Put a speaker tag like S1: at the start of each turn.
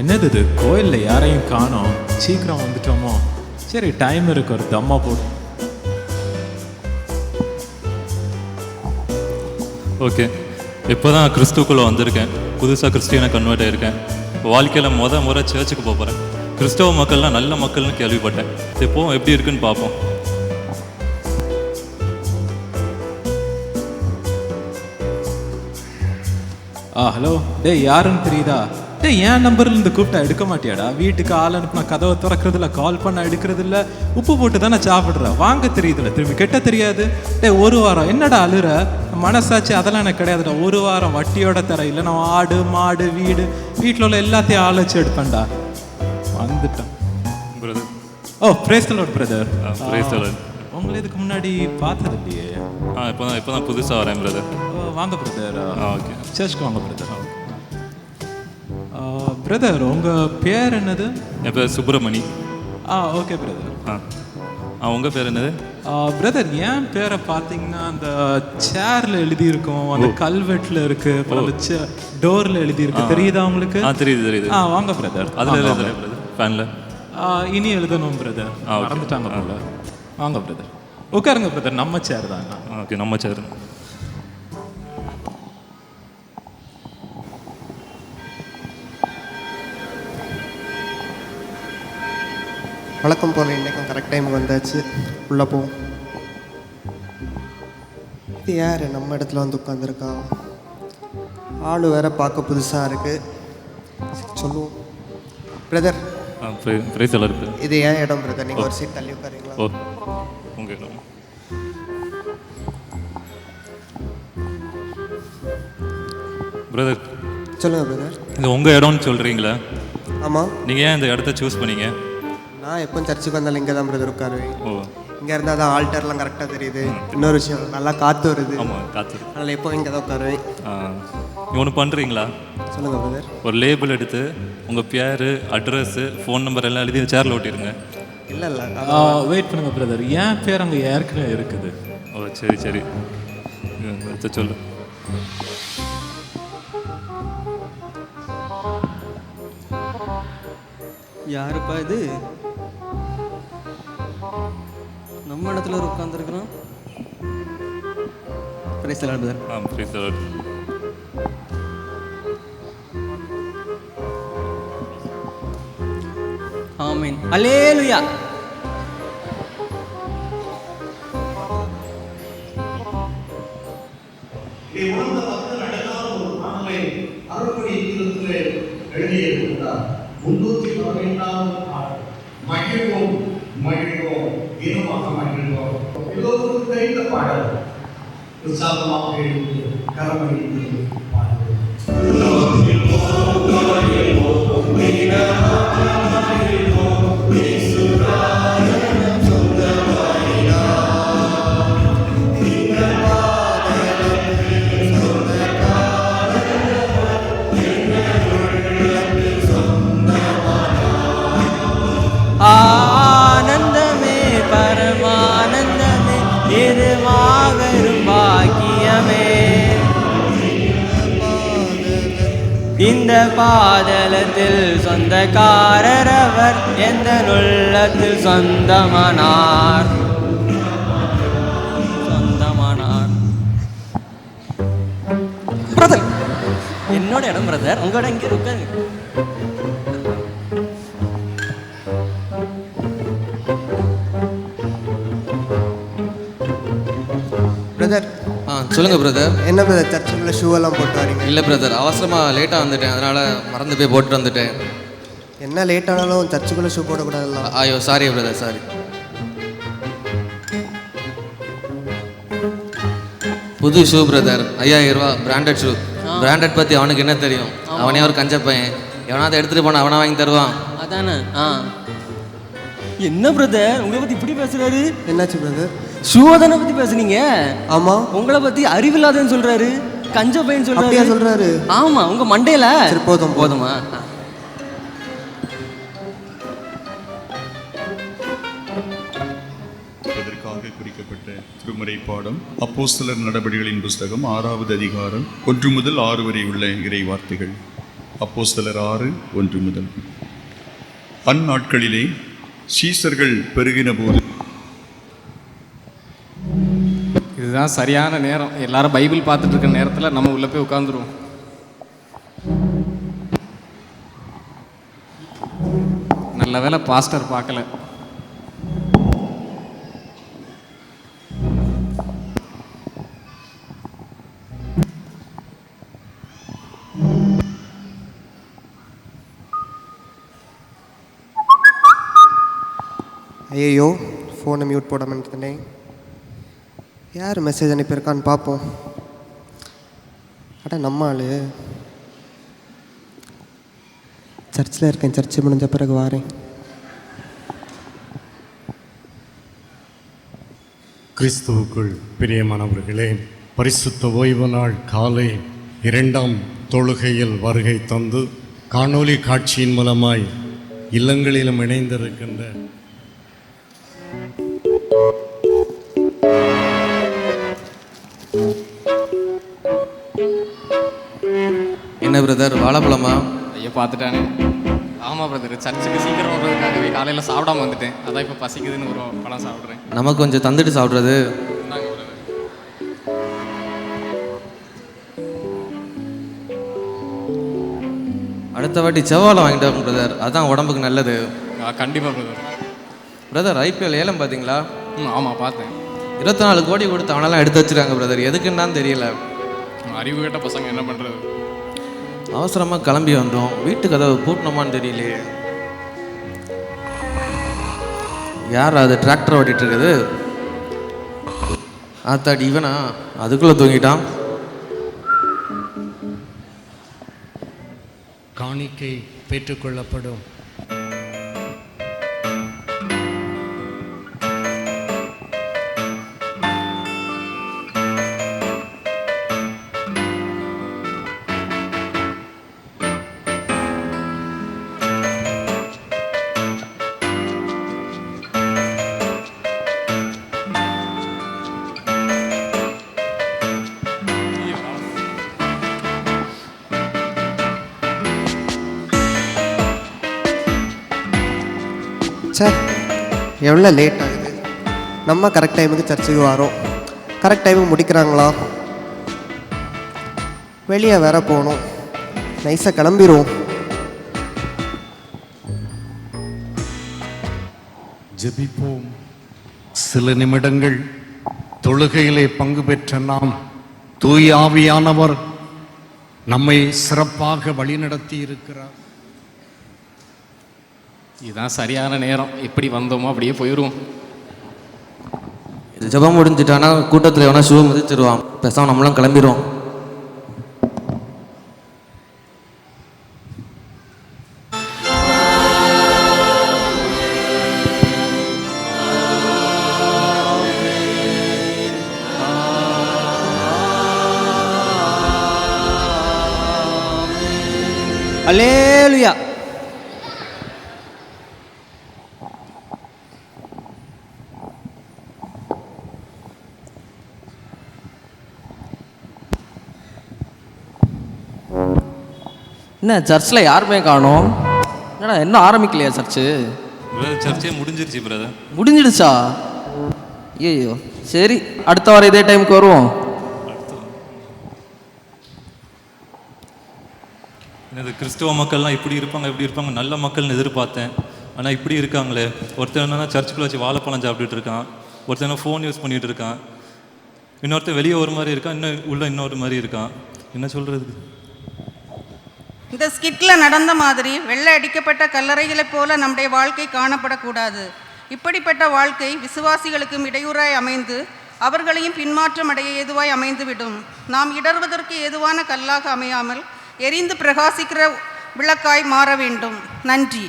S1: என்னது இது, கோயிலில் யாரையும் காணோம், சீக்கிரம் வந்துட்டோமோ? சரி, டைம் இருக்கு, ஒரு தம்மா போட்டு.
S2: ஓகே, இப்போ தான் கிறிஸ்துக்குள்ளே வந்திருக்கேன். புதுசாக கிறிஸ்டியனை கன்வெர்ட் ஆகிருக்கேன். வாழ்க்கையில் முறை சர்ச்சுக்கு போகிறேன். கிறிஸ்தவ மக்கள்லாம் நல்ல மக்கள்னு கேள்விப்பட்டேன். இப்போ எப்படி இருக்குன்னு பார்ப்போம்.
S1: ஹலோ டேய், யாருன்னு தெரியுதா? டேய், என் நம்பர்லேருந்து கூப்பிட்டா எடுக்க மாட்டியாடா? வீட்டுக்கு ஆள் அனுப்புனா கதவை திறக்கிறதில்ல, கால் பண்ண எடுக்கிறதில்ல, உப்பு போட்டு தானே சாப்பிட்ற, வாங்க தெரியுதுல்ல, திரும்பி கெட்ட தெரியாது. டேய், ஒரு வாரம் என்னடா அழுற? மனசாச்சு அதெல்லாம் எனக்கு கிடையாதுடா. ஒரு வாரம் வட்டியோட தர, இல்லை நான் ஆடு மாடு வீட்டில் உள்ள எல்லாத்தையும் ஆலோச்சு எடுப்பேன்டா. வந்துட்டேன்
S2: brother.
S1: Oh, praise the Lord brother.
S2: Praise the lord.
S1: உங்களை இதுக்கு முன்னாடி பார்த்தது இல்லையே.
S2: இப்போ தான் புதுசாக வரேன் பிரதர்.
S1: வாங்க பிரதர்.
S2: ஓகே,
S1: சர்ச்சுக்கு வாங்க பிரதர். பிரதர், உங்கள் பேர் என்னது?
S2: என் பேர் சுப்பிரமணி.
S1: Okay brother.
S2: உங்கள் பேர் என்னது?
S1: பிரதர், என் பேரை பார்த்தீங்கன்னா அந்த சேரில் எழுதியிருக்கோம், அந்த கல்வெட்டில் இருக்குது, அப்புறம் அந்த டோரில் எழுதியிருக்கு. தெரியுதா உங்களுக்கு?
S2: தெரியுது.
S1: வாங்க பிரதர்.
S2: அதில் எழுதுறேன் பிரதர், ஃபேனில்.
S1: இனி எழுதணும் பிரதர், மறந்துட்டாங்க போல. வாங்க பிரதர், உட்காருங்க பிரதர், நம்ம சேர் தாங்க.
S2: ஓகே, நம்ம சேர்.
S3: வழக்கம் போல் இன்றைக்கும் கரெக்ட் டைமுக்கு வந்தாச்சு. உள்ளே போவோம். இது யார் நம்ம இடத்துல வந்து உட்காந்துருக்கான்? ஆள் வேற பார்க்க புதுசாக இருக்குது. சொல்லுவோம். பிரதர், இது ஏன் இடம் பிரதர்? நீங்கள் ஒரு சீட் தள்ளி உட்காருங்களா?
S2: ஓ, உங்கள் இடம். பிரதர்,
S3: சொல்லுங்கள் பிரதர்.
S2: இது உங்கள் இடம்னு சொல்கிறீங்களா?
S3: ஆமாம்.
S2: நீங்கள் ஏன் இந்த இடத்த சூஸ் பண்ணீங்க?
S3: நான் எப்போ சர்ச்சுக்கு வந்தாலும் இங்கே தான் பிரதர் உட்காருவேன்.
S2: ஓ,
S3: இங்கே இருந்தால் தான் ஆல்டர்லாம் கரெக்டாக தெரியுது. இன்னொரு விஷயம், நல்லா காற்று வருது.
S2: ஆமாம், காற்று.
S3: அதனால் எப்போ இங்கே தான் உட்காருவேன்.
S2: ஒன்று பண்ணுறீங்களா?
S3: சொல்லுங்கள் பிரதர்.
S2: ஒரு லேபிள் எடுத்து உங்கள் பேர், அட்ரஸ்ஸு, ஃபோன் நம்பர் எல்லாம் எழுதி சேரில் ஓட்டிடுங்க.
S3: இல்லை
S1: வெயிட் பண்ணுங்க பிரதர், என் பேர் அங்கே ஏற்கனவே இருக்குது.
S2: ஓ, சரி சொல்லு.
S4: யாருப்பா இது? நம்ம இடத்துல ஒரு உட்காந்துருக்குறோம். Praise the Lord brother.
S2: Praise the Lord.
S4: Amen. Alleluia.
S5: மகிழ்வோம் இனமாக மகிழ்வோம். எல்லோருக்கும் தெரிந்த பாடல். உற்சாகமாக எழுந்து கரமடித்து பாடுவோம்.
S4: ஆனந்தமே பரமானந்தமே, இது மாபெரும் பாக்கியமே. இந்த பாதலத்தில் சொந்தக்காரர் அவர், எந்த உள்ளத்தில் சொந்தமானார். பிரதர், என்னோட இடம் பிரதர், உங்களோட இங்கே இருக்காரு.
S3: பிரதர்.
S6: சொல்லுங்கள் பிரதர்.
S3: என்ன பிரதர் சர்ச்சுக்குள்ள ஷூவெல்லாம் போட்டு வரீங்க?
S6: இல்லை பிரதர், அவசரமாக லேட்டாக வந்துட்டேன், அதனால் மறந்து போய் போட்டு வந்துட்டேன்.
S3: என்ன லேட் ஆனாலும் சர்ச்சுக்குள்ள ஷூ போடக்கூடாதுல்ல?
S6: ஐயோ, சாரி பிரதர், சாரி. புது ஷூ பிரதர், 5000 ரூபா, பிராண்டட் ஷூ. பிராண்டட் பற்றி அவனுக்கு என்ன தெரியும்? அவனே ஒரு கஞ்ச பையன், எவனாவது எடுத்துகிட்டு போனா அவனை வாங்கி தருவான்.
S4: அதானே? என்ன பிரதர் உங்களை பற்றி இப்படி பேசுகிறாரு?
S3: என்னாச்சு பிரதர்?
S4: ஷூவதனை பற்றி பேசுனீங்க?
S3: ஆமாம்.
S4: உங்களை பற்றி அறிவில்லாதன்னு சொல்கிறாரு, கஞ்ச பையன்
S3: சொல்கிறாரு.
S4: ஆமாம், உங்கள் மண்டையில்.
S3: சரி, போதுமா?
S7: குறிக்கப்பட்ட திருமறை பாடம் அப்போஸ்தலர் நடபடிகளின் புஸ்தகம் 6வது அதிகாரம் 1 முதல் 6 வரை உள்ள இறை வார்த்தைகள். அப்போஸ்தலர் 6:1 அந்நாட்களிலே சீசர்கள் பெருகின போது.
S8: இதுதான் சரியான நேரம். எல்லாரும் பைபிள் பார்த்துட்டு இருக்க நேரத்தில் நம்ம உள்ள போய் உட்காந்துருவோம். நல்ல வேளை பாஸ்டர் பார்க்கல.
S3: ஐயோ, ஃபோனை மியூட் போடாமல் இருந்தேன். யார் மெசேஜ் அனுப்பியிருக்கான்னு பார்ப்போம். அட நம்ம ஆள். சர்ச்சில் இருக்கேன், சர்ச்சு முடிஞ்ச பிறகு வாரேன்.
S9: கிறிஸ்துவுக்குள் பிரியமானவர்களே, பரிசுத்த ஓய்வு நாள் காலை 2ஆம் தொழுகையில் வருகை தந்து காணொளி காட்சியின் மூலமாய் இல்லங்களிலும் இணைந்திருக்கின்ற
S6: என்ன பிரதர், வாழைப்பழமா?
S8: ஐயோ பார்த்துட்டானே. ஆமாம் பிரதர், சர்ச்சுக்கு சீக்கிரம் வர்றதுக்காகவே காலையில் சாப்பிடாம வந்துட்டேன். அதான் இப்போ பசிக்குதுன்னு ஒரு பழம் சாப்பிட்றேன்.
S6: நமக்கு கொஞ்சம் தந்துட்டு சாப்பிட்றது.
S8: இந்தாங்க பிரதர்.
S6: அடுத்த வாட்டி செவ்வாழை வாங்கிட்டு வாங்க பிரதர், அதான் உடம்புக்கு நல்லது.
S8: கண்டிப்பாக பிரதர்.
S6: பிரதர், ஐபிஎல் ஏலம் பார்த்தீங்களா?
S8: ஆமாம் பார்த்தேன்.
S6: 24 கோடி கொடுத்து அவனெல்லாம் எடுத்து வச்சுருக்காங்க பிரதர். எதுக்குன்னு தெரியல.
S8: அறிவு கேட்ட பசங்க என்ன பண்ணுறது?
S6: அவசரமாக கிளம்பி வந்தோம், வீட்டு கதவை பூட்டணுமான்னு தெரியலையே. யார் அது டிராக்டர் ஓட்டிகிட்டு இருக்குது? ஆத்தாடி, இவனா? அதுக்குள்ளே தூங்கிட்டான்.
S9: காணிக்கை பெற்றுக்கொள்ளப்படும்.
S3: சார், எவ்வளோ லேட் ஆகுது. நம்ம கரெக்ட் டைமுக்கு சர்ச்சுக்கு வரோம். கரெக்ட் டைமுக்கு முடிக்கிறாங்களா? வெளியே வேற போகணும். நைஸாக கிளம்பிடுவோம்.
S9: ஜெபிப்போம். சில நிமிடங்கள் தொழுகையிலே பங்கு பெற்ற நாம் தூய ஆவியானவர் நம்மை சிறப்பாக வழிநடத்தி இருக்கிறார்.
S8: இதுதான் சரியான நேரம். எப்படி வந்தோமோ அப்படியே போயிடுவோம்.
S6: இது ஜெபம் முடிஞ்சிட்டானா கூட்டத்தில் எவனா ஷூ மிதிச்சிருவான். பேசாம நம்மளும் கிளம்பிடுவோம்.
S4: அல்லேலுயா. என்ன சர்ச்சில் யாருமே காணோம்? என்னடா இன்னும் ஆரம்பிக்கலையா சர்ச்சு?
S2: பிரதர், சர்ச்சே முடிஞ்சிருச்சு பிரதர்.
S4: முடிஞ்சிடுச்சா? ஐயோ, சரி, அடுத்த வாரம் இதே டைமுக்கு வருவோம்.
S2: எனது கிறிஸ்துவ மக்கள்லாம் இப்படி இருப்பாங்க நல்ல மக்கள்னு எதிர்பார்த்தேன். ஆனால் இப்படி இருக்காங்களே. ஒருத்தர் என்னன்னா சர்ச்சுக்குள்ள வச்சு வாழைப்பழம் சாப்பிட்டுட்டு இருக்கான், ஒருத்தர் ஃபோன் யூஸ் பண்ணிட்டு இருக்கான், இன்னொருத்தர் வெளியே ஒரு மாதிரி இருக்கான், இன்னொரு மாதிரி இருக்கான். என்ன சொல்றது?
S10: இந்த ஸ்கிட்ல நடந்த மாதிரி வெள்ளை அடிக்கப்பட்ட கல்லறைகளைப் போல நம்முடைய வாழ்க்கை காணப்படக்கூடாது. இப்படிப்பட்ட வாழ்க்கை விசுவாசிகளுக்கும் இடையூறாய் அமைந்து அவர்களையும் பின்மாற்றம் அடைய ஏதுவாய் அமைந்துவிடும். நாம் இடறுவதற்கு ஏதுவான கல்லாக அமையாமல் எரிந்து பிரகாசிக்கிற விளக்காய் மாற வேண்டும். நன்றி.